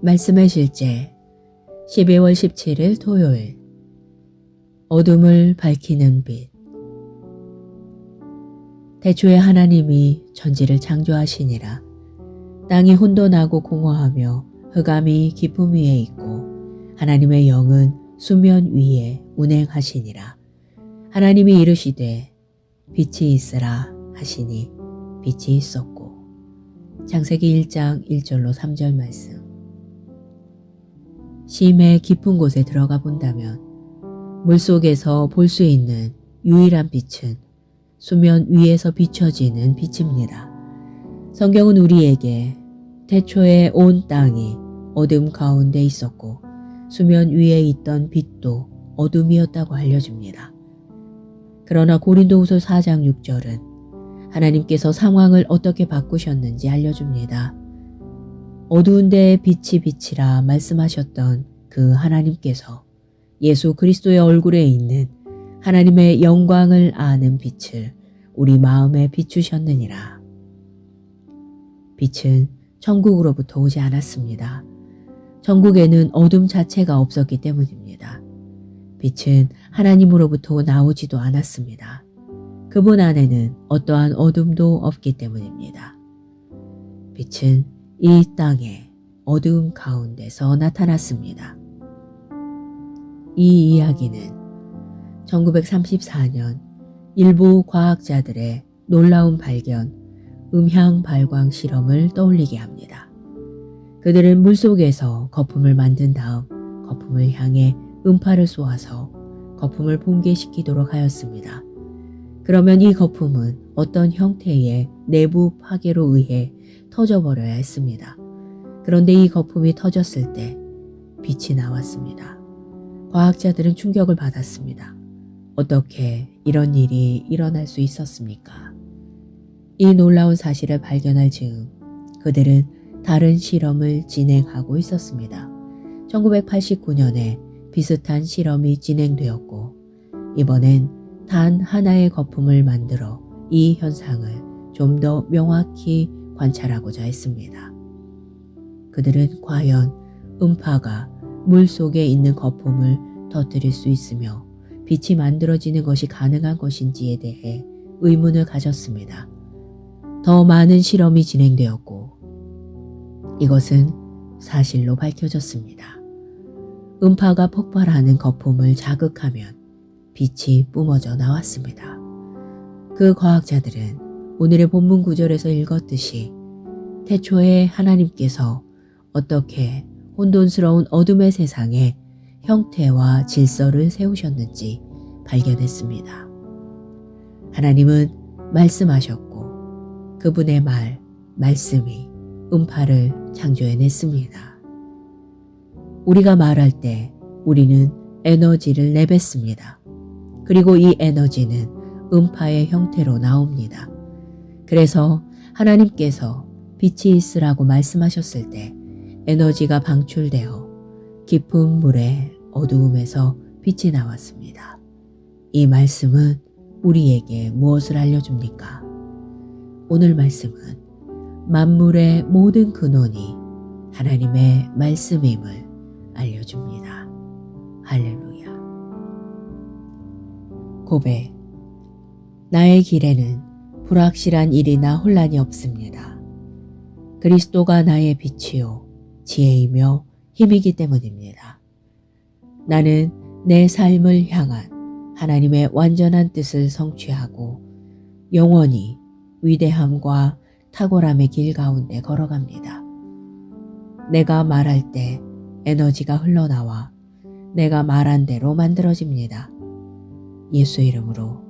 말씀의 실제 12월 17일 토요일 어둠을 밝히는 빛. 태초에 하나님이 천지를 창조하시니라. 땅이 혼돈하고 공허하며 흑암이 깊음 위에 있고 하나님의 영은 수면 위에 운행하시니라. 하나님이 이르시되 빛이 있으라 하시니 빛이 있었고. 창세기 1장 1절로 3절 말씀. 심해 깊은 곳에 들어가 본다면 물속에서 볼 수 있는 유일한 빛은 수면 위에서 비춰지는 빛입니다. 성경은 우리에게 태초에 온 땅이 어둠 가운데 있었고 수면 위에 있던 빛도 어둠이었다고 알려줍니다. 그러나 고린도후서 4장 6절은 하나님께서 상황을 어떻게 바꾸셨는지 알려줍니다. 어두운 데에 빛이 비치라 말씀하셨던 그 하나님께서 예수 그리스도의 얼굴에 있는 하나님의 영광을 아는 빛을 우리 마음에 비추셨느니라. 빛은 천국으로부터 오지 않았습니다. 천국에는 어둠 자체가 없었기 때문입니다. 빛은 하나님으로부터 나오지도 않았습니다. 그분 안에는 어떠한 어둠도 없기 때문입니다. 빛은 이 땅의 어두움 가운데서 나타났습니다. 이 이야기는 1934년 일부 과학자들의 놀라운 발견, 음향 발광 실험을 떠올리게 합니다. 그들은 물속에서 거품을 만든 다음 거품을 향해 음파를 쏘아서 거품을 붕괴시키도록 하였습니다. 그러면 이 거품은 어떤 형태의 내부 파괴로 의해 터져버려야 했습니다. 그런데 이 거품이 터졌을 때 빛이 나왔습니다. 과학자들은 충격을 받았습니다. 어떻게 이런 일이 일어날 수 있었습니까? 이 놀라운 사실을 발견할 즈음 그들은 다른 실험을 진행하고 있었습니다. 1989년에 비슷한 실험이 진행되었고 이번엔 단 하나의 거품을 만들어 이 현상을 좀 더 명확히 관찰하고자 했습니다. 그들은 과연 음파가 물 속에 있는 거품을 터뜨릴 수 있으며 빛이 만들어지는 것이 가능한 것인지에 대해 의문을 가졌습니다. 더 많은 실험이 진행되었고 이것은 사실로 밝혀졌습니다. 음파가 폭발하는 거품을 자극하면 빛이 뿜어져 나왔습니다. 그 과학자들은 오늘의 본문 구절에서 읽었듯이 태초에 하나님께서 어떻게 혼돈스러운 어둠의 세상에 형태와 질서를 세우셨는지 발견했습니다. 하나님은 말씀하셨고 그분의 말씀이 음파를 창조해냈습니다. 우리가 말할 때 우리는 에너지를 내뱉습니다. 그리고 이 에너지는 음파의 형태로 나옵니다. 그래서 하나님께서 빛이 있으라고 말씀하셨을 때 에너지가 방출되어 깊은 물의 어두움에서 빛이 나왔습니다. 이 말씀은 우리에게 무엇을 알려줍니까? 오늘 말씀은 만물의 모든 근원이 하나님의 말씀임을 알려줍니다. 할렐루야. 고백. 나의 길에는 불확실한 일이나 혼란이 없습니다. 그리스도가 나의 빛이요 지혜이며 힘이기 때문입니다. 나는 내 삶을 향한 하나님의 완전한 뜻을 성취하고 영원히 위대함과 탁월함의 길 가운데 걸어갑니다. 내가 말할 때 에너지가 흘러나와 내가 말한 대로 만들어집니다. 예수 이름으로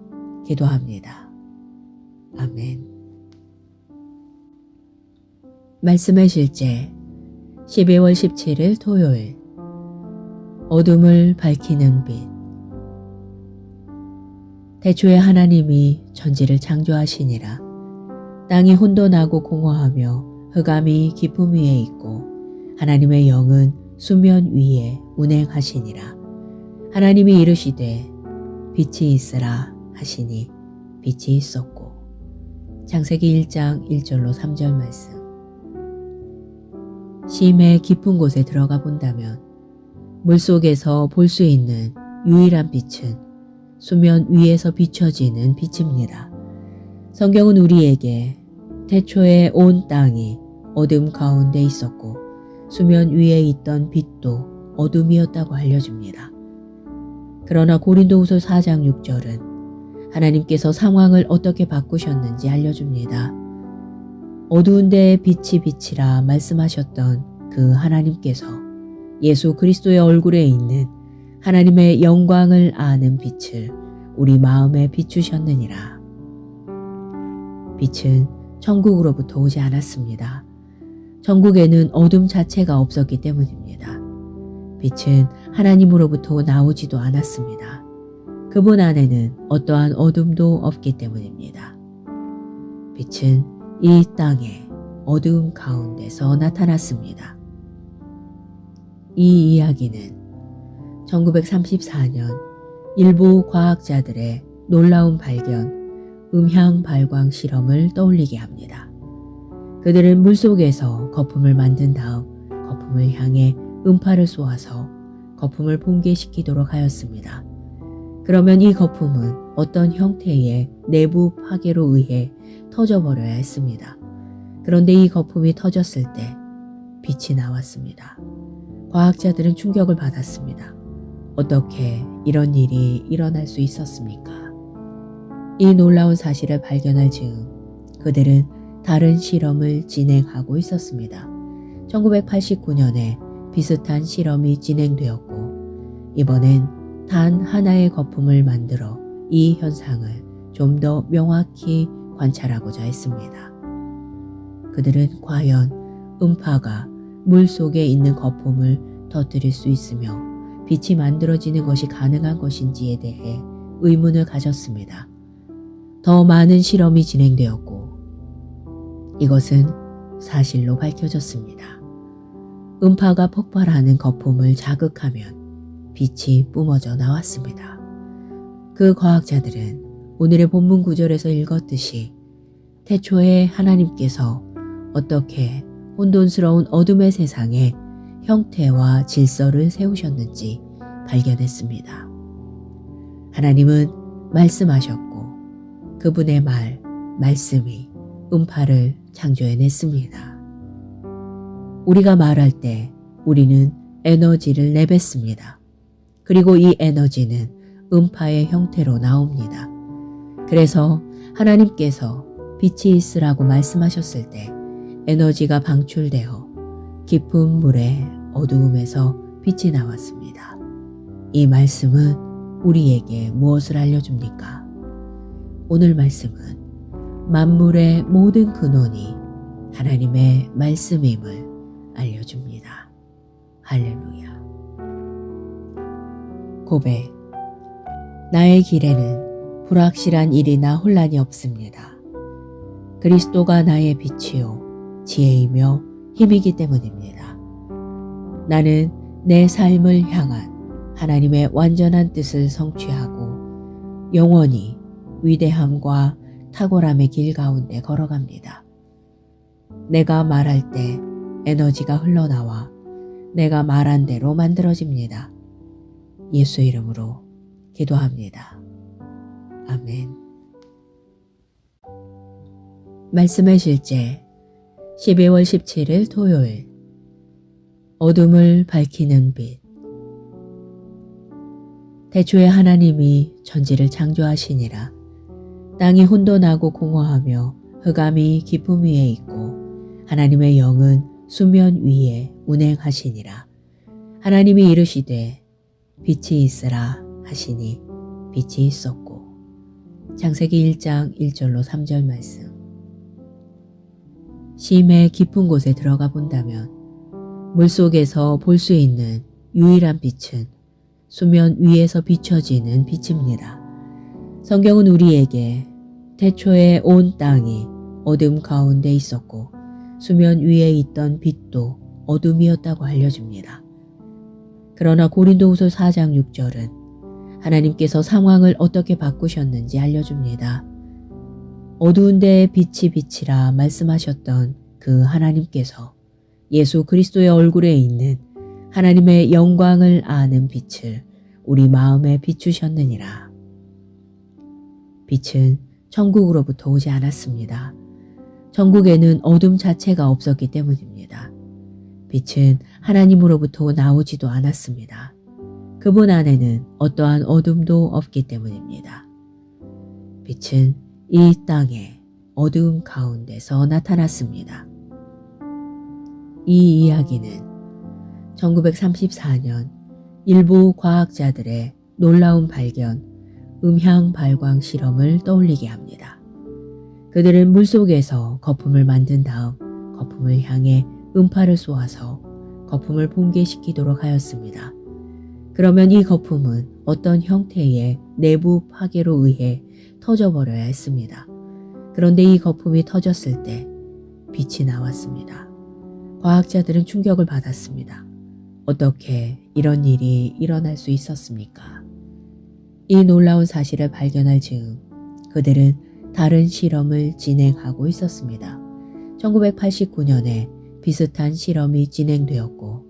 기도합니다. 아멘. 말씀의 실제 12월 17일 토요일 어둠을 밝히는 빛. 태초에 하나님이 천지를 창조하시니라. 땅이 혼돈하고 공허하며 흑암이 깊음 위에 있고 하나님의 영은 수면 위에 운행하시니라. 하나님이 이르시되 빛이 있으라 하시니 빛이 있었고. 창세기 1장 1절로 3절 말씀. 심해 깊은 곳에 들어가 본다면 물속에서 볼 수 있는 유일한 빛은 수면 위에서 비춰지는 빛입니다. 성경은 우리에게 태초에 온 땅이 어둠 가운데 있었고 수면 위에 있던 빛도 어둠이었다고 알려줍니다. 그러나 고린도후서 4장 6절은 하나님께서 상황을 어떻게 바꾸셨는지 알려줍니다. 어두운 데에 빛이 비치라 말씀하셨던 그 하나님께서 예수 그리스도의 얼굴에 있는 하나님의 영광을 아는 빛을 우리 마음에 비추셨느니라. 빛은 천국으로부터 오지 않았습니다. 천국에는 어둠 자체가 없었기 때문입니다. 빛은 하나님으로부터 나오지도 않았습니다. 그분 안에는 어떠한 어둠도 없기 때문입니다. 빛은 이 땅의 어두움 가운데서 나타났습니다. 이 이야기는 1934년 일부 과학자들의 놀라운 발견, 음향 발광 실험을 떠올리게 합니다. 그들은 물속에서 거품을 만든 다음 거품을 향해 음파를 쏘아서 거품을 붕괴시키도록 하였습니다. 그러면 이 거품은 어떤 형태의 내부 파괴로 의해 터져버려야 했습니다. 그런데 이 거품이 터졌을 때 빛이 나왔습니다. 과학자들은 충격을 받았습니다. 어떻게 이런 일이 일어날 수 있었습니까? 이 놀라운 사실을 발견할 즈음 그들은 다른 실험을 진행하고 있었습니다. 1989년에 비슷한 실험이 진행되었고 이번엔 단 하나의 거품을 만들어 이 현상을 좀 더 명확히 관찰하고자 했습니다. 그들은 과연 음파가 물 속에 있는 거품을 터뜨릴 수 있으며 빛이 만들어지는 것이 가능한 것인지에 대해 의문을 가졌습니다. 더 많은 실험이 진행되었고 이것은 사실로 밝혀졌습니다. 음파가 폭발하는 거품을 자극하면 빛이 뿜어져 나왔습니다. 그 과학자들은 오늘의 본문 구절에서 읽었듯이 태초에 하나님께서 어떻게 혼돈스러운 어둠의 세상에 형태와 질서를 세우셨는지 발견했습니다. 하나님은 말씀하셨고 그분의 말씀이 음파를 창조해냈습니다. 우리가 말할 때 우리는 에너지를 내뱉습니다. 그리고 이 에너지는 음파의 형태로 나옵니다. 그래서 하나님께서 빛이 있으라고 말씀하셨을 때 에너지가 방출되어 깊은 물의 어두움에서 빛이 나왔습니다. 이 말씀은 우리에게 무엇을 알려줍니까? 오늘 말씀은 만물의 모든 근원이 하나님의 말씀임을 알려줍니다. 할렐루야. 고백. 나의 길에는 불확실한 일이나 혼란이 없습니다. 그리스도가 나의 빛이요 지혜이며 힘이기 때문입니다. 나는 내 삶을 향한 하나님의 완전한 뜻을 성취하고 영원히 위대함과 탁월함의 길 가운데 걸어갑니다. 내가 말할 때 에너지가 흘러나와 내가 말한 대로 만들어집니다. 예수 이름으로 기도합니다. 아멘. 말씀의 실제 12월 17일 토요일. 어둠을 밝히는 빛. 태초에 하나님이 천지를 창조하시니라. 땅이 혼돈하고 공허하며 흑암이 깊음 위에 있고 하나님의 영은 수면 위에 운행하시니라. 하나님이 이르시되 빛이 있으라 하시니 빛이 있었고. 창세기 1장 1절로 3절 말씀. 심해 깊은 곳에 들어가 본다면 물속에서 볼 수 있는 유일한 빛은 수면 위에서 비춰지는 빛입니다. 성경은 우리에게 태초에 온 땅이 어둠 가운데 있었고 수면 위에 있던 빛도 어둠이었다고 알려줍니다. 그러나 고린도후서 4장 6절은 하나님께서 상황을 어떻게 바꾸셨는지 알려줍니다. 어두운 데에 빛이 비치라 말씀하셨던 그 하나님께서 예수 그리스도의 얼굴에 있는 하나님의 영광을 아는 빛을 우리 마음에 비추셨느니라. 빛은 천국으로부터 오지 않았습니다. 천국에는 어둠 자체가 없었기 때문입니다. 빛은 하나님으로부터 나오지도 않았습니다. 그분 안에는 어떠한 어둠도 없기 때문입니다. 빛은 이 땅의 어두움 가운데서 나타났습니다. 이 이야기는 1934년 일부 과학자들의 놀라운 발견, 음향 발광 실험을 떠올리게 합니다. 그들은 물속에서 거품을 만든 다음 거품을 향해 음파를 쏘아서 거품을 붕괴시키도록 하였습니다. 그러면 이 거품은 어떤 형태의 내부 파괴로 의해 터져버려야 했습니다. 그런데 이 거품이 터졌을 때 빛이 나왔습니다. 과학자들은 충격을 받았습니다. 어떻게 이런 일이 일어날 수 있었습니까? 이 놀라운 사실을 발견할 즈음 그들은 다른 실험을 진행하고 있었습니다. 1989년에 비슷한 실험이 진행되었고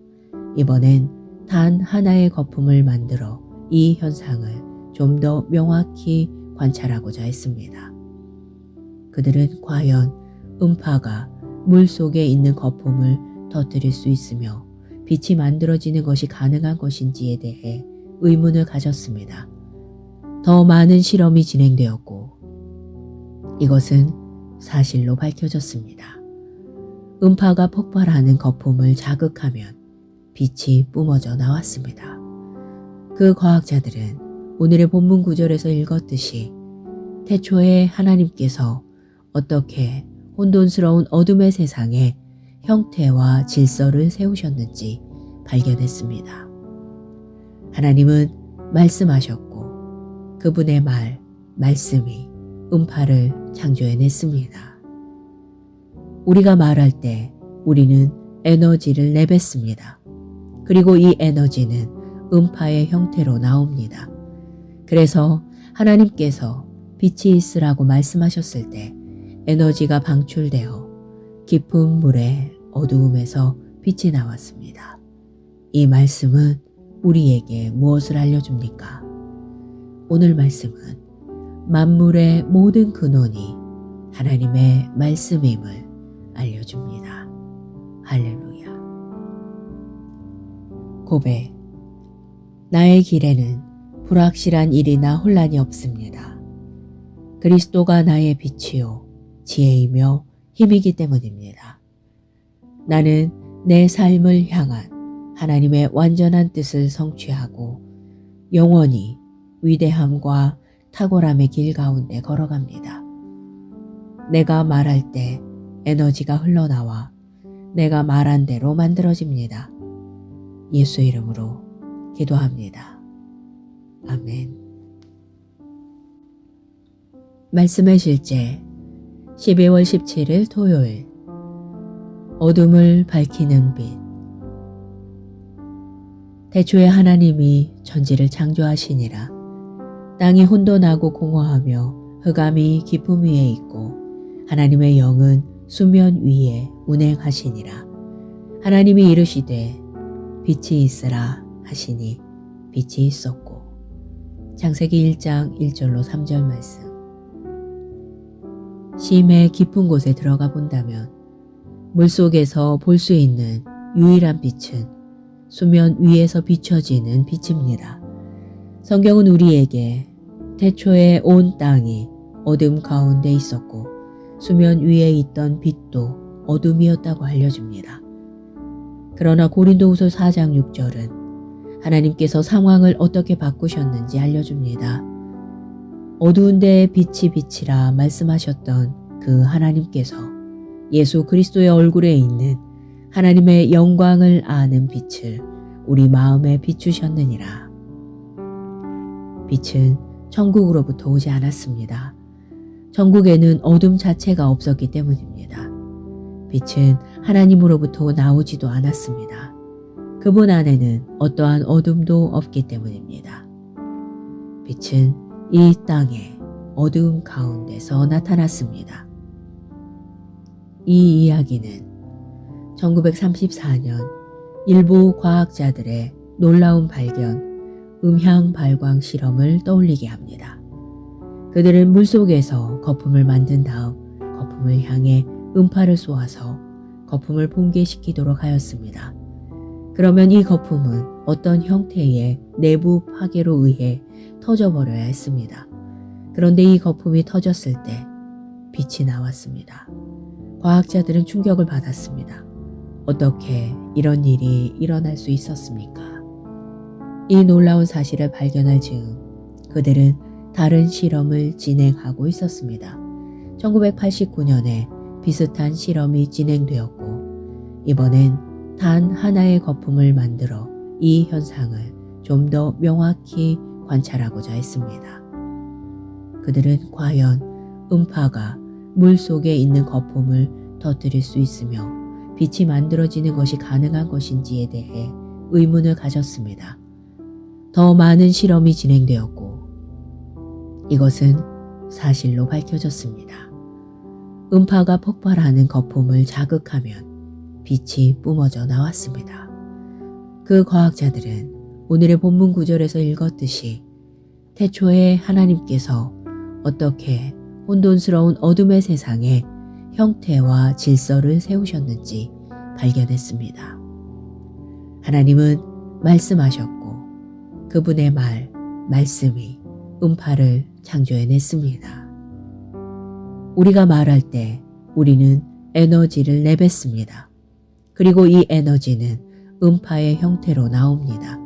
이번엔 단 하나의 거품을 만들어 이 현상을 좀 더 명확히 관찰하고자 했습니다. 그들은 과연 음파가 물 속에 있는 거품을 터뜨릴 수 있으며 빛이 만들어지는 것이 가능한 것인지에 대해 의문을 가졌습니다. 더 많은 실험이 진행되었고 이것은 사실로 밝혀졌습니다. 음파가 폭발하는 거품을 자극하면 빛이 뿜어져 나왔습니다. 그 과학자들은 오늘의 본문 구절에서 읽었듯이 태초에 하나님께서 어떻게 혼돈스러운 어둠의 세상에 형태와 질서를 세우셨는지 발견했습니다. 하나님은 말씀하셨고 그분의 말씀이 음파를 창조해냈습니다. 우리가 말할 때 우리는 에너지를 내뱉습니다. 그리고 이 에너지는 음파의 형태로 나옵니다. 그래서 하나님께서 빛이 있으라고 말씀하셨을 때 에너지가 방출되어 깊은 물의 어두움에서 빛이 나왔습니다. 이 말씀은 우리에게 무엇을 알려줍니까? 오늘 말씀은 만물의 모든 근원이 하나님의 말씀임을 알려줍니다. 할렐루야. 고백. 나의 길에는 불확실한 일이나 혼란이 없습니다. 그리스도가 나의 빛이요 지혜이며 힘이기 때문입니다. 나는 내 삶을 향한 하나님의 완전한 뜻을 성취하고 영원히 위대함과 탁월함의 길 가운데 걸어갑니다. 내가 말할 때 에너지가 흘러나와 내가 말한 대로 만들어집니다. 예수 이름으로 기도합니다. 아멘. 말씀의 실제 12월 17일 토요일 어둠을 밝히는 빛. 태초에 하나님이 천지를 창조하시니라. 땅이 혼돈하고 공허하며 흑암이 깊음 위에 있고 하나님의 영은 수면 위에 운행하시니라. 하나님이 이르시되 빛이 있으라 하시니 빛이 있었고. 창세기 1장 1절로 3절 말씀. 심해 깊은 곳에 들어가 본다면 물속에서 볼 수 있는 유일한 빛은 수면 위에서 비춰지는 빛입니다. 성경은 우리에게 태초에 온 땅이 어둠 가운데 있었고 수면 위에 있던 빛도 어둠이었다고 알려줍니다. 그러나 고린도후서 4장 6절은 하나님께서 상황을 어떻게 바꾸셨는지 알려줍니다. 어두운 데에 빛이 비치라 말씀하셨던 그 하나님께서 예수 그리스도의 얼굴에 있는 하나님의 영광을 아는 빛을 우리 마음에 비추셨느니라. 빛은 천국으로부터 오지 않았습니다. 천국에는 어둠 자체가 없었기 때문입니다. 빛은 하나님으로부터 나오지도 않았습니다. 그분 안에는 어떠한 어둠도 없기 때문입니다. 빛은 이 땅의 어두움 가운데서 나타났습니다. 이 이야기는 1934년 일부 과학자들의 놀라운 발견, 음향 발광 실험을 떠올리게 합니다. 그들은 물속에서 거품을 만든 다음 거품을 향해 음파를 쏘아서 거품을 붕괴시키도록 하였습니다. 그러면 이 거품은 어떤 형태의 내부 파괴로 의해 터져버려야 했습니다. 그런데 이 거품이 터졌을 때 빛이 나왔습니다. 과학자들은 충격을 받았습니다. 어떻게 이런 일이 일어날 수 있었습니까? 이 놀라운 사실을 발견할 즈음 그들은 다른 실험을 진행하고 있었습니다. 1989년에 비슷한 실험이 진행되었고 이번엔 단 하나의 거품을 만들어 이 현상을 좀 더 명확히 관찰하고자 했습니다. 그들은 과연 음파가 물 속에 있는 거품을 터뜨릴 수 있으며 빛이 만들어지는 것이 가능한 것인지에 대해 의문을 가졌습니다. 더 많은 실험이 진행되었고 이것은 사실로 밝혀졌습니다. 음파가 폭발하는 거품을 자극하면 빛이 뿜어져 나왔습니다. 그 과학자들은 오늘의 본문 구절에서 읽었듯이 태초에 하나님께서 어떻게 혼돈스러운 어둠의 세상에 형태와 질서를 세우셨는지 발견했습니다. 하나님은 말씀하셨고 그분의 말씀이 음파를 창조해냈습니다. 우리가 말할 때 우리는 에너지를 내뱉습니다. 그리고 이 에너지는 음파의 형태로 나옵니다.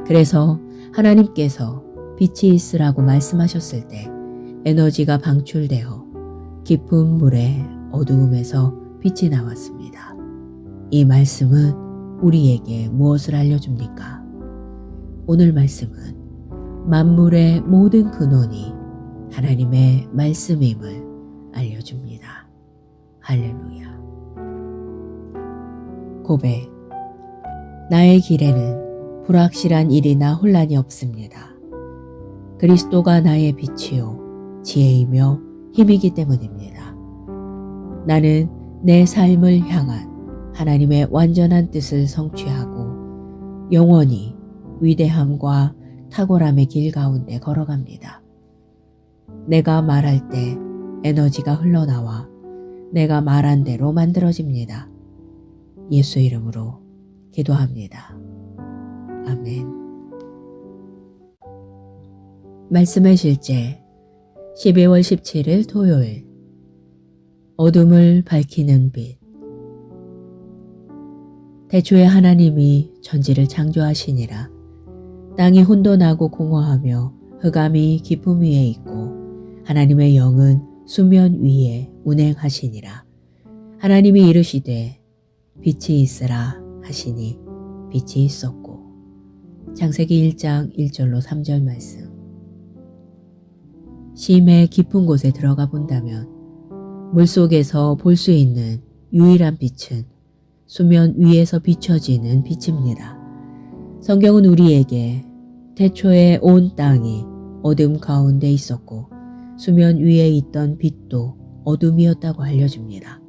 그래서 하나님께서 빛이 있으라고 말씀하셨을 때 에너지가 방출되어 깊은 물의 어두움에서 빛이 나왔습니다. 이 말씀은 우리에게 무엇을 알려줍니까? 오늘 말씀은 만물의 모든 근원이 하나님의 말씀임을 알려줍니다. 할렐루야. 고백. 나의 길에는 불확실한 일이나 혼란이 없습니다. 그리스도가 나의 빛이요 지혜이며 힘이기 때문입니다. 나는 내 삶을 향한 하나님의 완전한 뜻을 성취하고 영원히 위대함과 탁월함의 길 가운데 걸어갑니다. 내가 말할 때 에너지가 흘러나와 내가 말한 대로 만들어집니다. 예수 이름으로 기도합니다. 아멘. 말씀의 실제 12월 17일 토요일. 어둠을 밝히는 빛. 태초에 하나님이 천지를 창조하시니라. 땅이 혼돈하고 공허하며 흑암이 깊음 위에 있고 하나님의 영은 수면 위에 운행하시니라. 하나님이 이르시되 빛이 있으라 하시니 빛이 있었고. 창세기 1장 1절로 3절 말씀. 심해 깊은 곳에 들어가 본다면 물속에서 볼 수 있는 유일한 빛은 수면 위에서 비춰지는 빛입니다. 성경은 우리에게 태초에 온 땅이 어둠 가운데 있었고 수면 위에 있던 빛도 어둠이었다고 알려줍니다.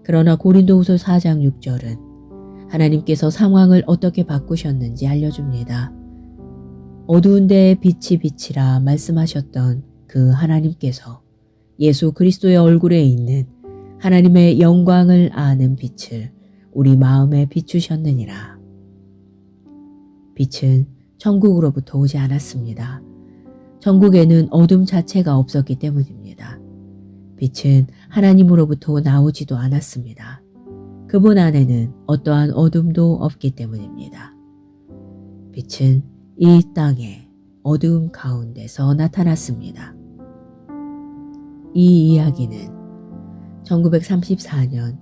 그러나 고린도후서 4장 6절은 하나님께서 상황을 어떻게 바꾸셨는지 알려줍니다. 어두운 데에 빛이 비치라 말씀하셨던 그 하나님께서 예수 그리스도의 얼굴에 있는 하나님의 영광을 아는 빛을 우리 마음에 비추셨느니라. 빛은 천국으로부터 오지 않았습니다. 천국에는 어둠 자체가 없었기 때문입니다. 빛은 하나님으로부터 나오지도 않았습니다. 그분 안에는 어떠한 어둠도 없기 때문입니다. 빛은 이 땅의 어두움 가운데서 나타났습니다. 이 이야기는 1934년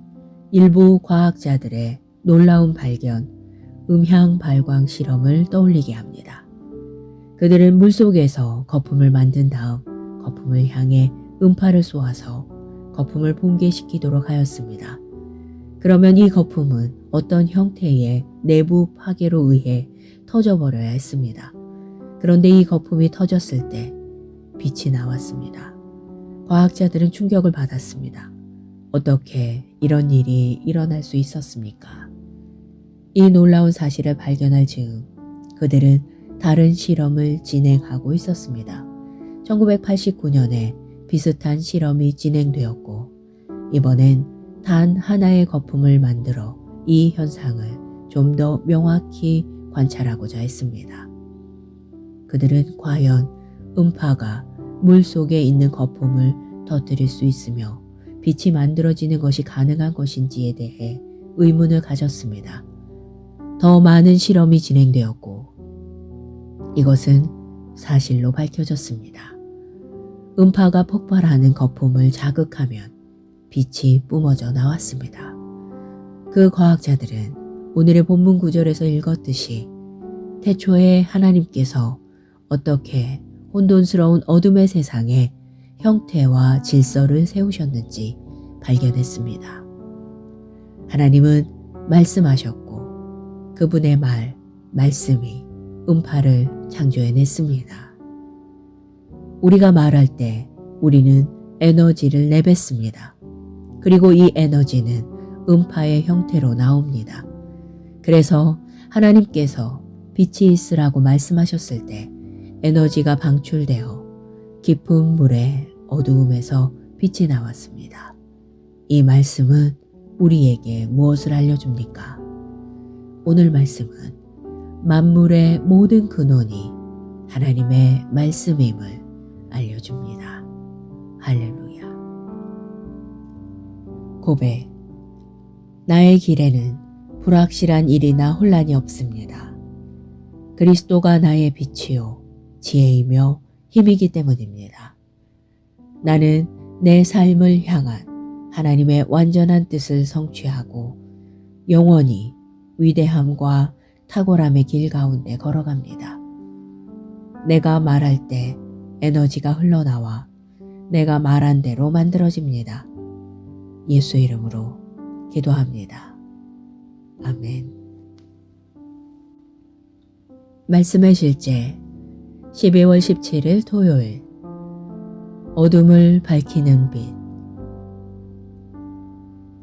일부 과학자들의 놀라운 발견, 음향 발광 실험을 떠올리게 합니다. 그들은 물속에서 거품을 만든 다음 거품을 향해 음파를 쏘아서 거품을 붕괴시키도록 하였습니다. 그러면 이 거품은 어떤 형태의 내부 파괴로 의해 터져버려야 했습니다. 그런데 이 거품이 터졌을 때 빛이 나왔습니다. 과학자들은 충격을 받았습니다. 어떻게 이런 일이 일어날 수 있었습니까? 이 놀라운 사실을 발견할 즈음 그들은 다른 실험을 진행하고 있었습니다. 1989년에 비슷한 실험이 진행되었고 이번엔 단 하나의 거품을 만들어 이 현상을 좀 더 명확히 관찰하고자 했습니다. 그들은 과연 음파가 물 속에 있는 거품을 터뜨릴 수 있으며 빛이 만들어지는 것이 가능한 것인지에 대해 의문을 가졌습니다. 더 많은 실험이 진행되었고 이것은 사실로 밝혀졌습니다. 음파가 폭발하는 거품을 자극하면 빛이 뿜어져 나왔습니다. 그 과학자들은 오늘의 본문 구절에서 읽었듯이 태초에 하나님께서 어떻게 혼돈스러운 어둠의 세상에 형태와 질서를 세우셨는지 발견했습니다. 하나님은 말씀하셨고 그분의 말씀이 음파를 창조해냈습니다. 우리가 말할 때 우리는 에너지를 내뱉습니다. 그리고 이 에너지는 음파의 형태로 나옵니다. 그래서 하나님께서 빛이 있으라고 말씀하셨을 때 에너지가 방출되어 깊은 물의 어두움에서 빛이 나왔습니다. 이 말씀은 우리에게 무엇을 알려줍니까? 오늘 말씀은 만물의 모든 근원이 하나님의 말씀임을 알려줍니다. 할렐루야. 고백. 나의 길에는 불확실한 일이나 혼란이 없습니다. 그리스도가 나의 빛이요 지혜이며 힘이기 때문입니다. 나는 내 삶을 향한 하나님의 완전한 뜻을 성취하고 영원히 위대함과 탁월함의 길 가운데 걸어갑니다. 내가 말할 때 에너지가 흘러나와 내가 말한 대로 만들어집니다. 예수 이름으로 기도합니다. 아멘. 말씀의 실제 12월 17일 토요일. 어둠을 밝히는 빛.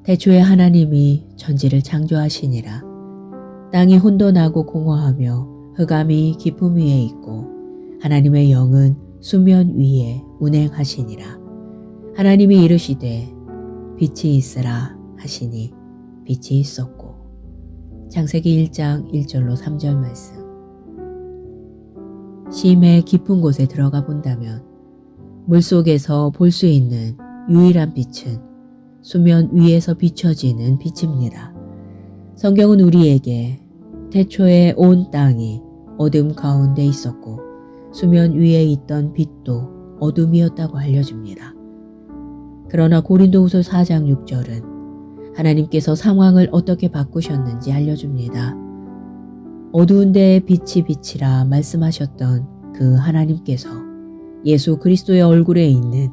태초에 하나님이 천지를 창조하시니라. 땅이 혼돈하고 공허하며 흑암이 깊음 위에 있고 하나님의 영은 수면 위에 운행하시니라. 하나님이 이르시되 빛이 있으라 하시니 빛이 있었고. 창세기 1장 1절로 3절 말씀. 심의 깊은 곳에 들어가 본다면 물속에서 볼 수 있는 유일한 빛은 수면 위에서 비춰지는 빛입니다. 성경은 우리에게 태초에 온 땅이 어둠 가운데 있었고 수면 위에 있던 빛도 어둠이었다고 알려줍니다. 그러나 고린도후서 4장 6절은 하나님께서 상황을 어떻게 바꾸셨는지 알려줍니다. 어두운 데에 빛이 비치라 말씀하셨던 그 하나님께서 예수 그리스도의 얼굴에 있는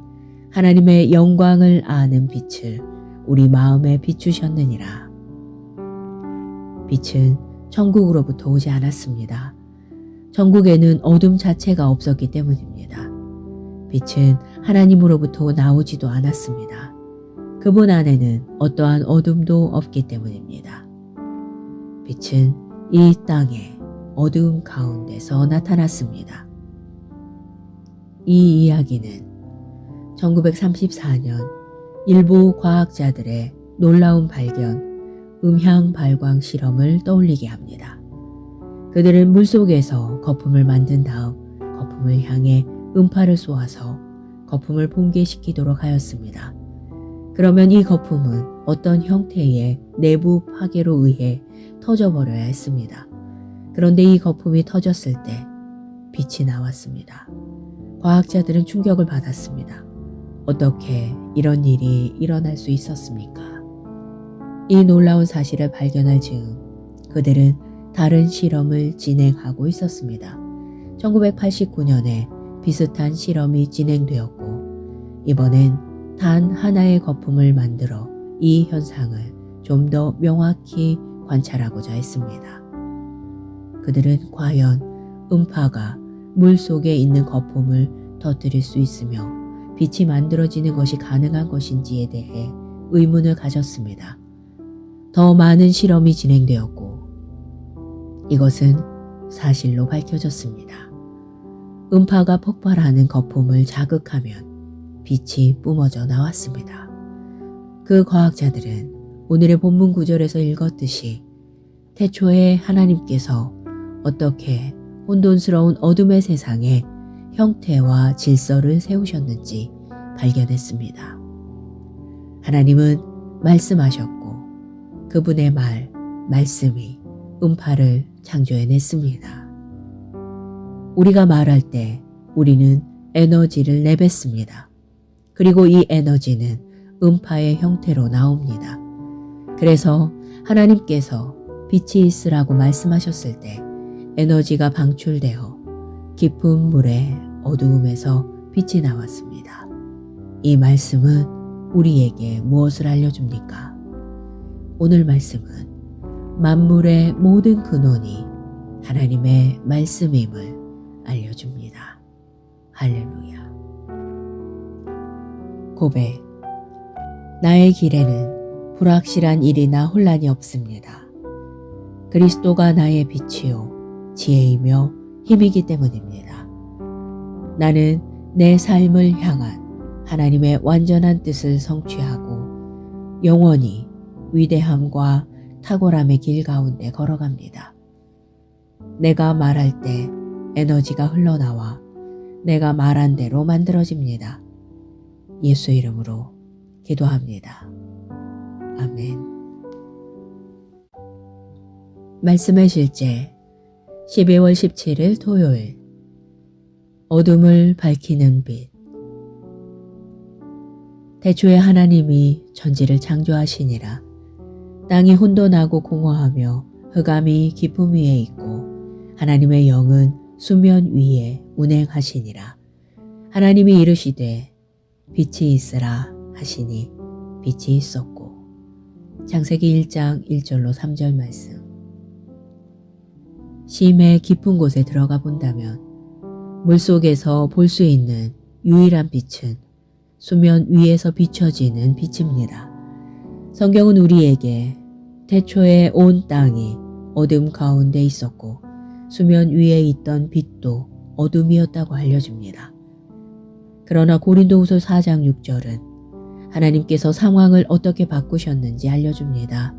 하나님의 영광을 아는 빛을 우리 마음에 비추셨느니라. 빛은 천국으로부터 오지 않았습니다. 천국에는 어둠 자체가 없었기 때문입니다. 빛은 하나님으로부터 나오지도 않았습니다. 그분 안에는 어떠한 어둠도 없기 때문입니다. 빛은 이 땅의 어두움 가운데서 나타났습니다. 이 이야기는 1934년 일부 과학자들의 놀라운 발견, 음향 발광 실험을 떠올리게 합니다. 그들은 물속에서 거품을 만든 다음 거품을 향해 음파를 쏘아서 거품을 붕괴시키도록 하였습니다. 그러면 이 거품은 어떤 형태의 내부 파괴로 의해 터져버려야 했습니다. 그런데 이 거품이 터졌을 때 빛이 나왔습니다. 과학자들은 충격을 받았습니다. 어떻게 이런 일이 일어날 수 있었습니까? 이 놀라운 사실을 발견할 즈음 그들은 다른 실험을 진행하고 있었습니다. 1989년에 비슷한 실험이 진행되었고 이번엔 단 하나의 거품을 만들어 이 현상을 좀 더 명확히 관찰하고자 했습니다. 그들은 과연 음파가 물 속에 있는 거품을 터뜨릴 수 있으며 빛이 만들어지는 것이 가능한 것인지에 대해 의문을 가졌습니다. 더 많은 실험이 진행되었고 이것은 사실로 밝혀졌습니다. 음파가 폭발하는 거품을 자극하면 빛이 뿜어져 나왔습니다. 그 과학자들은 오늘의 본문 구절에서 읽었듯이 태초에 하나님께서 어떻게 혼돈스러운 어둠의 세상에 형태와 질서를 세우셨는지 발견했습니다. 하나님은 말씀하셨고 그분의 말씀이 음파를 창조해냈습니다. 우리가 말할 때 우리는 에너지를 내뱉습니다. 그리고 이 에너지는 음파의 형태로 나옵니다. 그래서 하나님께서 빛이 있으라고 말씀하셨을 때 에너지가 방출되어 깊은 물의 어두움에서 빛이 나왔습니다. 이 말씀은 우리에게 무엇을 알려줍니까? 오늘 말씀은 만물의 모든 근원이 하나님의 말씀임을 알려줍니다. 할렐루야. 고백. 나의 길에는 불확실한 일이나 혼란이 없습니다. 그리스도가 나의 빛이요 지혜이며 힘이기 때문입니다. 나는 내 삶을 향한 하나님의 완전한 뜻을 성취하고 영원히 위대함과 탁월함의 길 가운데 걸어갑니다. 내가 말할 때 에너지가 흘러나와 내가 말한 대로 만들어집니다. 예수 이름으로 기도합니다. 아멘. 말씀의 실제 12월 17일 토요일. 어둠을 밝히는 빛. 태초에 하나님이 천지를 창조하시니라. 땅이 혼돈하고 공허하며 흑암이 깊음 위에 있고 하나님의 영은 수면 위에 운행하시니라. 하나님이 이르시되 빛이 있으라 하시니 빛이 있었고. 창세기 1장 1절로 3절 말씀. 심의 깊은 곳에 들어가 본다면 물속에서 볼 수 있는 유일한 빛은 수면 위에서 비춰지는 빛입니다. 성경은 우리에게 태초에 온 땅이 어둠 가운데 있었고 수면 위에 있던 빛도 어둠이었다고 알려줍니다. 그러나 고린도후서 4장 6절은 하나님께서 상황을 어떻게 바꾸셨는지 알려줍니다.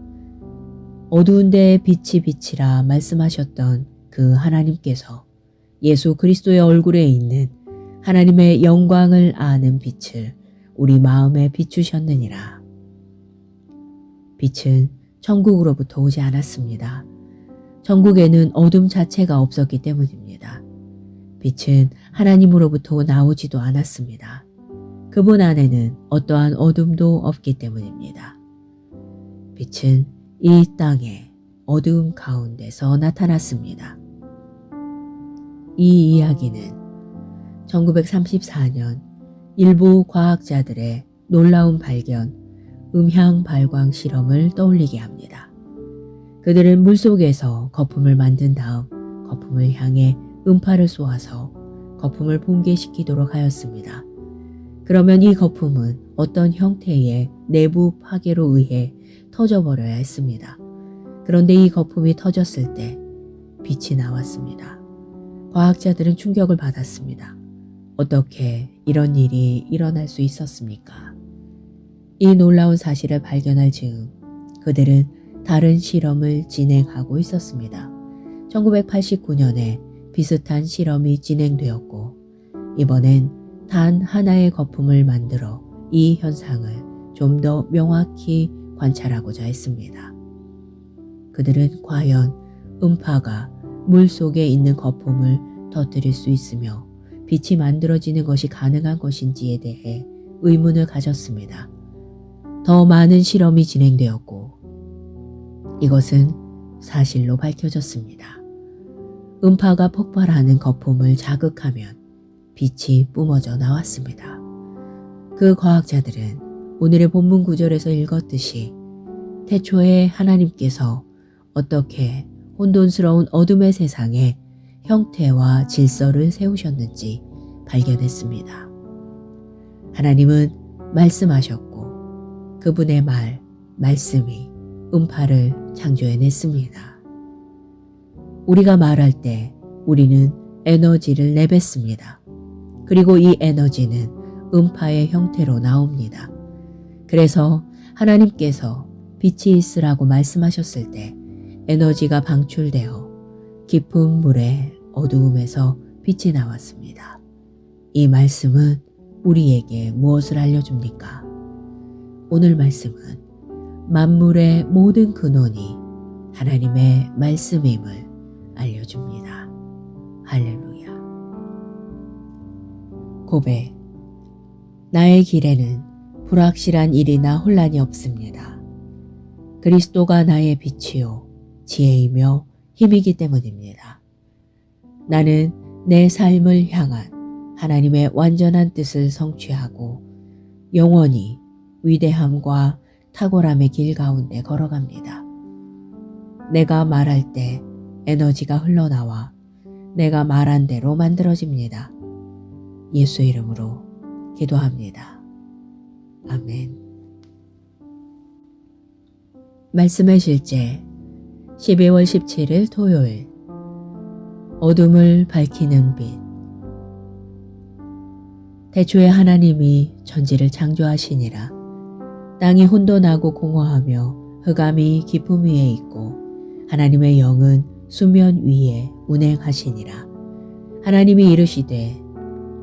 어두운 데에 빛이 비치라 말씀하셨던 그 하나님께서 예수 그리스도의 얼굴에 있는 하나님의 영광을 아는 빛을 우리 마음에 비추셨느니라. 빛은 천국으로부터 오지 않았습니다. 천국에는 어둠 자체가 없었기 때문입니다. 빛은 하나님으로부터 나오지도 않았습니다. 그분 안에는 어떠한 어둠도 없기 때문입니다. 빛은 이 땅의 어두움 가운데서 나타났습니다. 이 이야기는 1934년 일부 과학자들의 놀라운 발견, 음향 발광 실험을 떠올리게 합니다. 그들은 물속에서 거품을 만든 다음 거품을 향해 음파를 쏘아서 거품을 붕괴시키도록 하였습니다. 그러면 이 거품은 어떤 형태의 내부 파괴로 의해 터져버려야 했습니다. 그런데 이 거품이 터졌을 때 빛이 나왔습니다. 과학자들은 충격을 받았습니다. 어떻게 이런 일이 일어날 수 있었습니까? 이 놀라운 사실을 발견할 즈음 그들은 다른 실험을 진행하고 있었습니다. 1989년에 비슷한 실험이 진행되었고 이번엔 단 하나의 거품을 만들어 이 현상을 좀 더 명확히 관찰하고자 했습니다. 그들은 과연 음파가 물 속에 있는 거품을 터뜨릴 수 있으며 빛이 만들어지는 것이 가능한 것인지에 대해 의문을 가졌습니다. 더 많은 실험이 진행되었고 이것은 사실로 밝혀졌습니다. 음파가 폭발하는 거품을 자극하면 빛이 뿜어져 나왔습니다. 그 과학자들은 오늘의 본문 구절에서 읽었듯이 태초에 하나님께서 어떻게 혼돈스러운 어둠의 세상에 형태와 질서를 세우셨는지 발견했습니다. 하나님은 말씀하셨고 그분의 말씀이 음파를 창조해냈습니다. 우리가 말할 때 우리는 에너지를 내뱉습니다. 그리고 이 에너지는 음파의 형태로 나옵니다. 그래서 하나님께서 빛이 있으라고 말씀하셨을 때 에너지가 방출되어 깊은 물의 어두움에서 빛이 나왔습니다. 이 말씀은 우리에게 무엇을 알려줍니까? 오늘 말씀은 만물의 모든 근원이 하나님의 말씀임을 알려줍니다. 할렐루야. 고백. 나의 길에는 불확실한 일이나 혼란이 없습니다. 그리스도가 나의 빛이요 지혜이며 힘이기 때문입니다. 나는 내 삶을 향한 하나님의 완전한 뜻을 성취하고 영원히 위대함과 탁월함의 길 가운데 걸어갑니다. 내가 말할 때 에너지가 흘러나와 내가 말한 대로 만들어집니다. 예수 이름으로 기도합니다. 아멘. 말씀의 실제 12월 17일 토요일. 어둠을 밝히는 빛. 태초에 하나님이 천지를 창조하시니라. 땅이 혼돈하고 공허하며 흑암이 깊음 위에 있고 하나님의 영은 수면 위에 운행하시니라. 하나님이 이르시되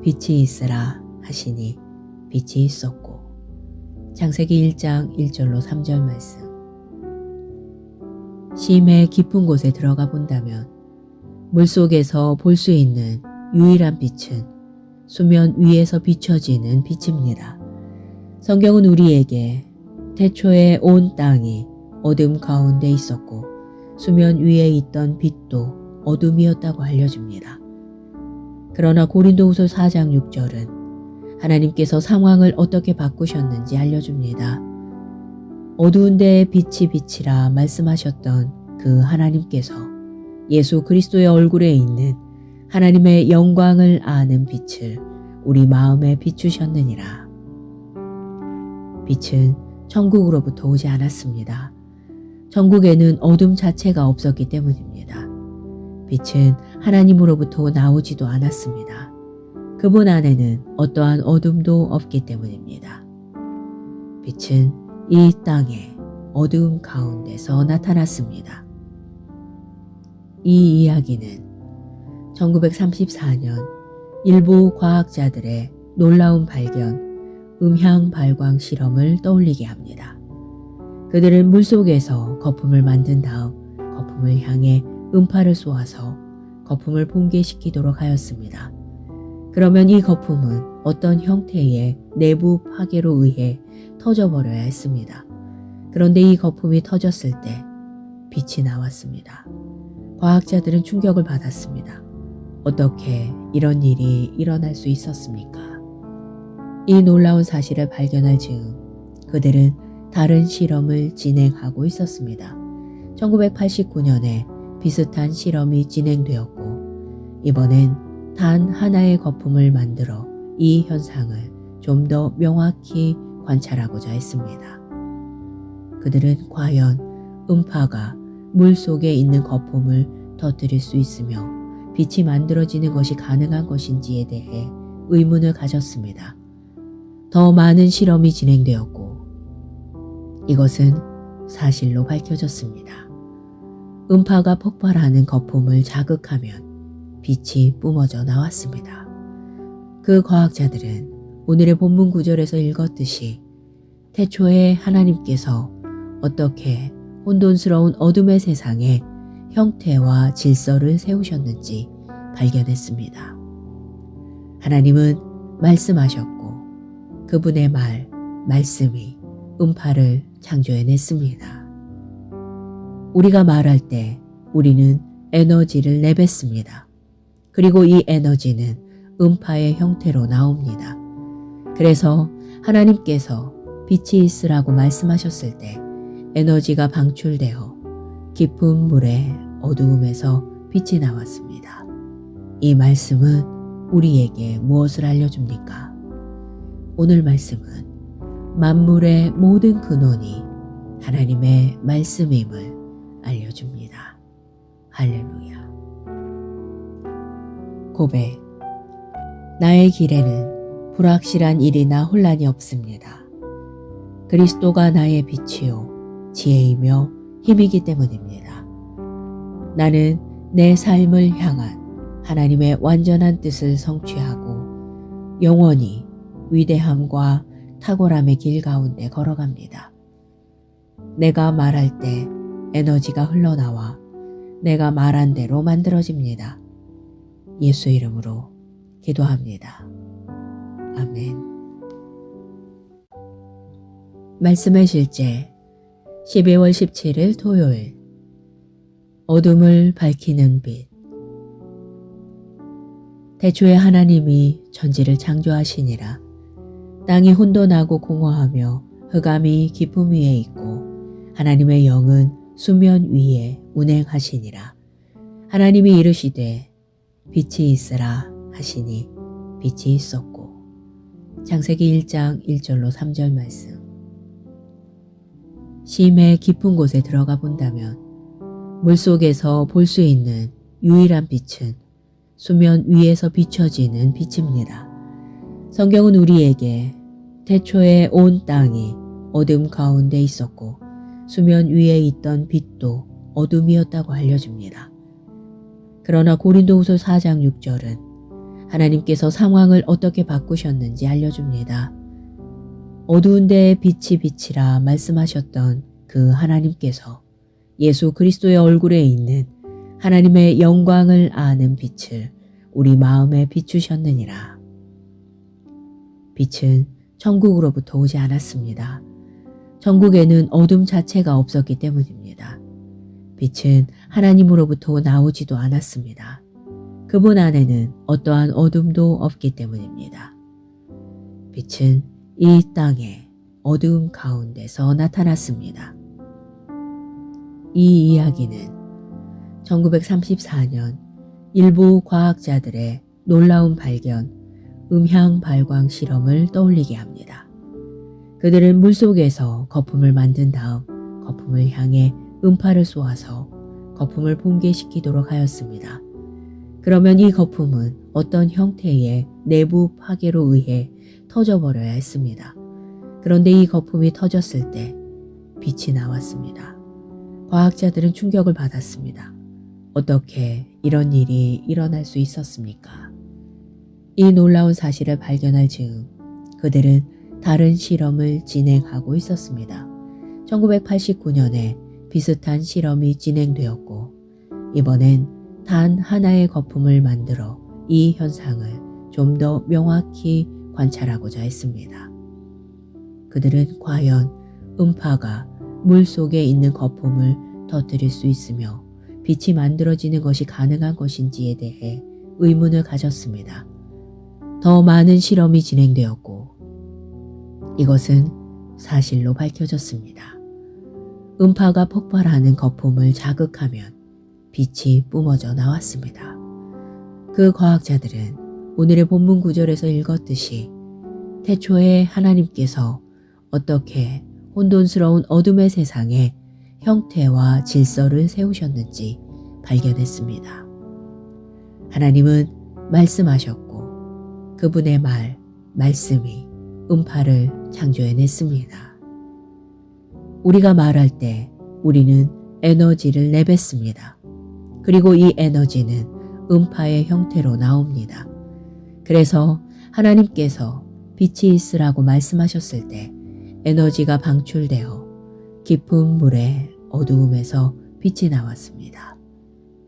빛이 있으라 하시니 빛이 있었고. 창세기 1장 1절로 3절 말씀. 심해 깊은 곳에 들어가 본다면 물속에서 볼 수 있는 유일한 빛은 수면 위에서 비춰지는 빛입니다. 성경은 우리에게 태초에 온 땅이 어둠 가운데 있었고 수면 위에 있던 빛도 어둠이었다고 알려줍니다. 그러나 고린도후서 4장 6절은 하나님께서 상황을 어떻게 바꾸셨는지 알려줍니다. 어두운 데에 빛이 비치라 말씀하셨던 그 하나님께서 예수 그리스도의 얼굴에 있는 하나님의 영광을 아는 빛을 우리 마음에 비추셨느니라. 빛은 천국으로부터 오지 않았습니다. 천국에는 어둠 자체가 없었기 때문입니다. 빛은 하나님으로부터 나오지도 않았습니다. 그분 안에는 어떠한 어둠도 없기 때문입니다. 빛은 이 땅의 어두움 가운데서 나타났습니다. 이 이야기는 1934년 일부 과학자들의 놀라운 발견, 음향 발광 실험을 떠올리게 합니다. 그들은 물속에서 거품을 만든 다음 거품을 향해 음파를 쏘아서 거품을 붕괴시키도록 하였습니다. 그러면 이 거품은 어떤 형태의 내부 파괴로 의해 터져버려야 했습니다. 그런데 이 거품이 터졌을 때 빛이 나왔습니다. 과학자들은 충격을 받았습니다. 어떻게 이런 일이 일어날 수 있었습니까? 이 놀라운 사실을 발견할 즈음 그들은 다른 실험을 진행하고 있었습니다. 1989년에 비슷한 실험이 진행되었고 이번엔 단 하나의 거품을 만들어 이 현상을 좀 더 명확히 관찰하고자 했습니다. 그들은 과연 음파가 물 속에 있는 거품을 터뜨릴 수 있으며 빛이 만들어지는 것이 가능한 것인지에 대해 의문을 가졌습니다. 더 많은 실험이 진행되었고 이것은 사실로 밝혀졌습니다. 음파가 폭발하는 거품을 자극하면 빛이 뿜어져 나왔습니다. 그 과학자들은 오늘의 본문 구절에서 읽었듯이 태초에 하나님께서 어떻게 혼돈스러운 어둠의 세상에 형태와 질서를 세우셨는지 발견했습니다. 하나님은 말씀하셨고 그분의 말씀이 음파를 창조해냈습니다. 우리가 말할 때 우리는 에너지를 내뱉습니다. 그리고 이 에너지는 음파의 형태로 나옵니다. 그래서 하나님께서 빛이 있으라고 말씀하셨을 때 에너지가 방출되어 깊은 물의 어두움에서 빛이 나왔습니다. 이 말씀은 우리에게 무엇을 알려줍니까? 오늘 말씀은 만물의 모든 근원이 하나님의 말씀임을 알려줍니다. 할렐루야. 고백. 나의 길에는 불확실한 일이나 혼란이 없습니다. 그리스도가 나의 빛이요 지혜이며 힘이기 때문입니다. 나는 내 삶을 향한 하나님의 완전한 뜻을 성취하고 영원히 위대함과 탁월함의 길 가운데 걸어갑니다. 내가 말할 때 에너지가 흘러나와 내가 말한 대로 만들어집니다. 예수 이름으로 기도합니다. 아멘. 말씀의 실제 12월 17일 토요일. 어둠을 밝히는 빛. 태초에 하나님이 천지를 창조하시니라. 땅이 혼돈하고 공허하며 흑암이 깊음 위에 있고 하나님의 영은 수면 위에 운행하시니라. 하나님이 이르시되 빛이 있으라 하시니 빛이 있었고. 창세기 1장 1절로 3절 말씀. 심의 깊은 곳에 들어가 본다면 물속에서 볼 수 있는 유일한 빛은 수면 위에서 비춰지는 빛입니다. 성경은 우리에게 태초에 온 땅이 어둠 가운데 있었고 수면 위에 있던 빛도 어둠이었다고 알려줍니다. 그러나 고린도후서 4장 6절은 하나님께서 상황을 어떻게 바꾸셨는지 알려줍니다. 어두운 데에 빛이 비치라 말씀하셨던 그 하나님께서 예수 그리스도의 얼굴에 있는 하나님의 영광을 아는 빛을 우리 마음에 비추셨느니라. 빛은 천국으로부터 오지 않았습니다. 천국에는 어둠 자체가 없었기 때문입니다. 빛은 하나님으로부터 나오지도 않았습니다. 그분 안에는 어떠한 어둠도 없기 때문입니다. 빛은 이 땅의 어두움 가운데서 나타났습니다. 이 이야기는 1934년 일부 과학자들의 놀라운 발견, 음향 발광 실험을 떠올리게 합니다. 그들은 물속에서 거품을 만든 다음 거품을 향해 음파를 쏘아서 거품을 붕괴시키도록 하였습니다. 그러면 이 거품은 어떤 형태의 내부 파괴로 의해 터져버려야 했습니다. 그런데 이 거품이 터졌을 때 빛이 나왔습니다. 과학자들은 충격을 받았습니다. 어떻게 이런 일이 일어날 수 있었습니까? 이 놀라운 사실을 발견할 즈음 그들은 다른 실험을 진행하고 있었습니다. 1989년에 비슷한 실험이 진행되었고 이번엔 단 하나의 거품을 만들어 이 현상을 좀 더 명확히 관찰하고자 했습니다. 그들은 과연 음파가 물 속에 있는 거품을 터뜨릴 수 있으며 빛이 만들어지는 것이 가능한 것인지에 대해 의문을 가졌습니다. 더 많은 실험이 진행되었고 이것은 사실로 밝혀졌습니다. 음파가 폭발하는 거품을 자극하면 빛이 뿜어져 나왔습니다. 그 과학자들은 오늘의 본문 구절에서 읽었듯이 태초에 하나님께서 어떻게 혼돈스러운 어둠의 세상에 형태와 질서를 세우셨는지 발견했습니다. 하나님은 말씀하셨고 그분의 말씀이 음파를 창조해냈습니다. 우리가 말할 때 우리는 에너지를 내뱉습니다. 그리고 이 에너지는 음파의 형태로 나옵니다. 그래서 하나님께서 빛이 있으라고 말씀하셨을 때 에너지가 방출되어 깊은 물의 어두움에서 빛이 나왔습니다.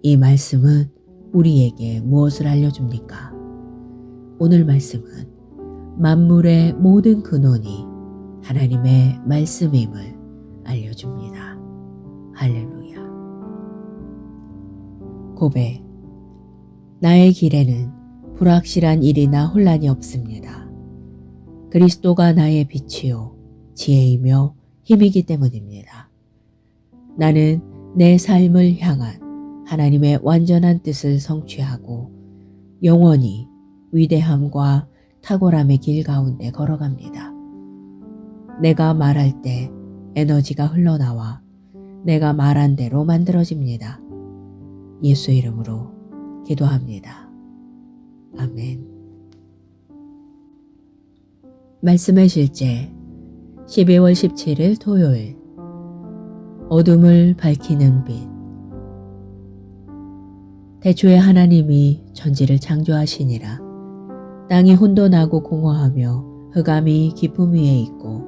이 말씀은 우리에게 무엇을 알려줍니까? 오늘 말씀은 만물의 모든 근원이 하나님의 말씀임을 알려줍니다. 할렐루야. 고백. 나의 길에는 불확실한 일이나 혼란이 없습니다. 그리스도가 나의 빛이요 지혜이며 힘이기 때문입니다. 나는 내 삶을 향한 하나님의 완전한 뜻을 성취하고 영원히 위대함과 탁월함의 길 가운데 걸어갑니다. 내가 말할 때 에너지가 흘러나와 내가 말한 대로 만들어집니다. 예수 이름으로 기도합니다. 아멘. 말씀의 실제 12월 17일 토요일 어둠을 밝히는 빛. 태초에 하나님이 천지를 창조하시니라. 땅이 혼돈하고 공허하며 흑암이 깊음 위에 있고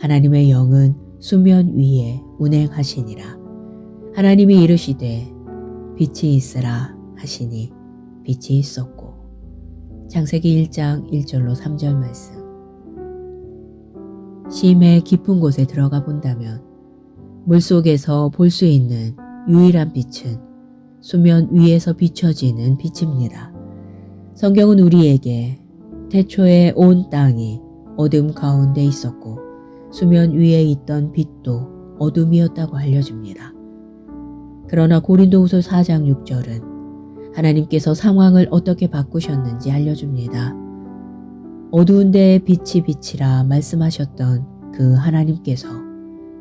하나님의 영은 수면 위에 운행하시니라. 하나님이 이르시되 빛이 있으라 하시니 빛이 있었고. 창세기 1장 1절로 3절 말씀. 심의 깊은 곳에 들어가 본다면 물속에서 볼 수 있는 유일한 빛은 수면 위에서 비춰지는 빛입니다. 성경은 우리에게 태초에 온 땅이 어둠 가운데 있었고 수면 위에 있던 빛도 어둠이었다고 알려줍니다. 그러나 고린도후서 4장 6절은 하나님께서 상황을 어떻게 바꾸셨는지 알려줍니다. 어두운 데에 빛이 비치라 말씀하셨던 그 하나님께서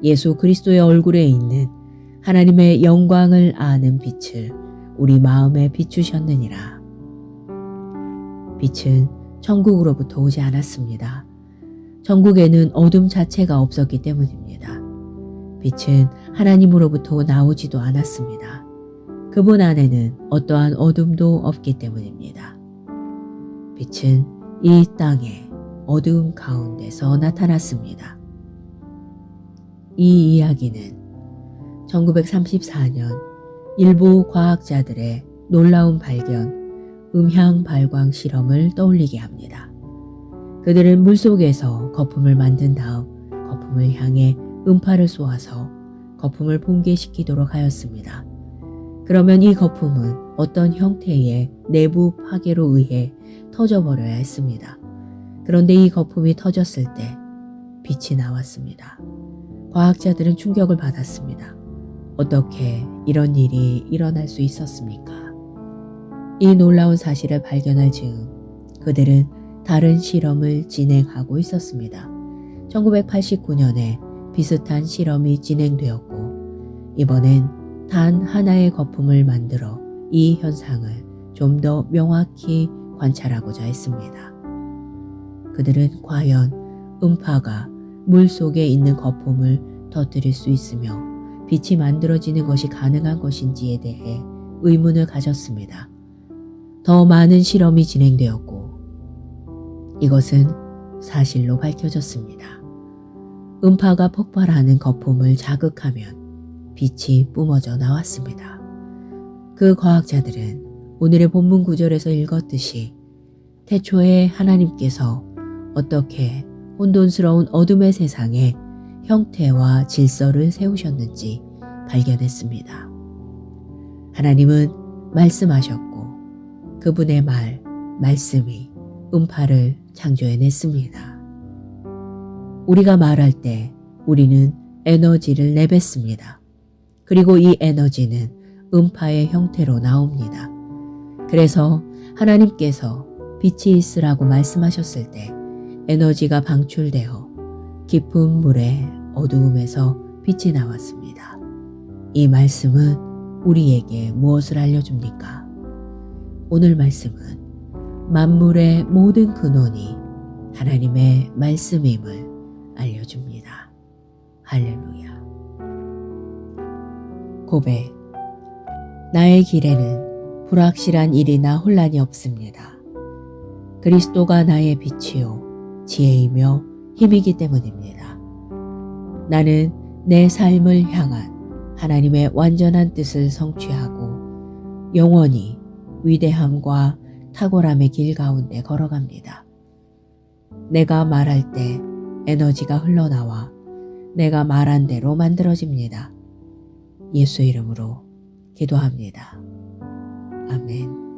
예수 그리스도의 얼굴에 있는 하나님의 영광을 아는 빛을 우리 마음에 비추셨느니라. 빛은 천국으로부터 오지 않았습니다. 천국에는 어둠 자체가 없었기 때문입니다. 빛은 하나님으로부터 나오지도 않았습니다. 그분 안에는 어떠한 어둠도 없기 때문입니다. 빛은 이 땅의 어두움 가운데서 나타났습니다. 이 이야기는 1934년 일부 과학자들의 놀라운 발견, 음향 발광 실험을 떠올리게 합니다. 그들은 물속에서 거품을 만든 다음 거품을 향해 음파를 쏘아서 거품을 붕괴시키도록 하였습니다. 그러면 이 거품은 어떤 형태의 내부 파괴로 의해 터져버려야 했습니다. 그런데 이 거품이 터졌을 때 빛이 나왔습니다. 과학자들은 충격을 받았습니다. 어떻게 이런 일이 일어날 수 있었습니까? 이 놀라운 사실을 발견할 즈음 그들은 다른 실험을 진행하고 있었습니다. 1989년에 비슷한 실험이 진행되었고 이번엔 단 하나의 거품을 만들어 이 현상을 좀 더 명확히 관찰하고자 했습니다. 그들은 과연 음파가 물 속에 있는 거품을 터뜨릴 수 있으며 빛이 만들어지는 것이 가능한 것인지에 대해 의문을 가졌습니다. 더 많은 실험이 진행되었고 이것은 사실로 밝혀졌습니다. 음파가 폭발하는 거품을 자극하면 빛이 뿜어져 나왔습니다. 그 과학자들은 오늘의 본문 구절에서 읽었듯이 태초에 하나님께서 어떻게 혼돈스러운 어둠의 세상에 형태와 질서를 세우셨는지 발견했습니다. 하나님은 말씀하셨고 그분의 말씀이 음파를 창조해냈습니다. 우리가 말할 때 우리는 에너지를 내뱉습니다. 그리고 이 에너지는 음파의 형태로 나옵니다. 그래서 하나님께서 빛이 있으라고 말씀하셨을 때 에너지가 방출되어 깊은 물의 어두움에서 빛이 나왔습니다. 이 말씀은 우리에게 무엇을 알려줍니까? 오늘 말씀은 만물의 모든 근원이 하나님의 말씀임을 알려줍니다. 할렐루야. 고백. 나의 길에는 불확실한 일이나 혼란이 없습니다. 그리스도가 나의 빛이요 지혜이며 힘이기 때문입니다. 나는 내 삶을 향한 하나님의 완전한 뜻을 성취하고 영원히 위대함과 탁월함의 길 가운데 걸어갑니다. 내가 말할 때 에너지가 흘러나와 내가 말한 대로 만들어집니다. 예수 이름으로 기도합니다. 아멘.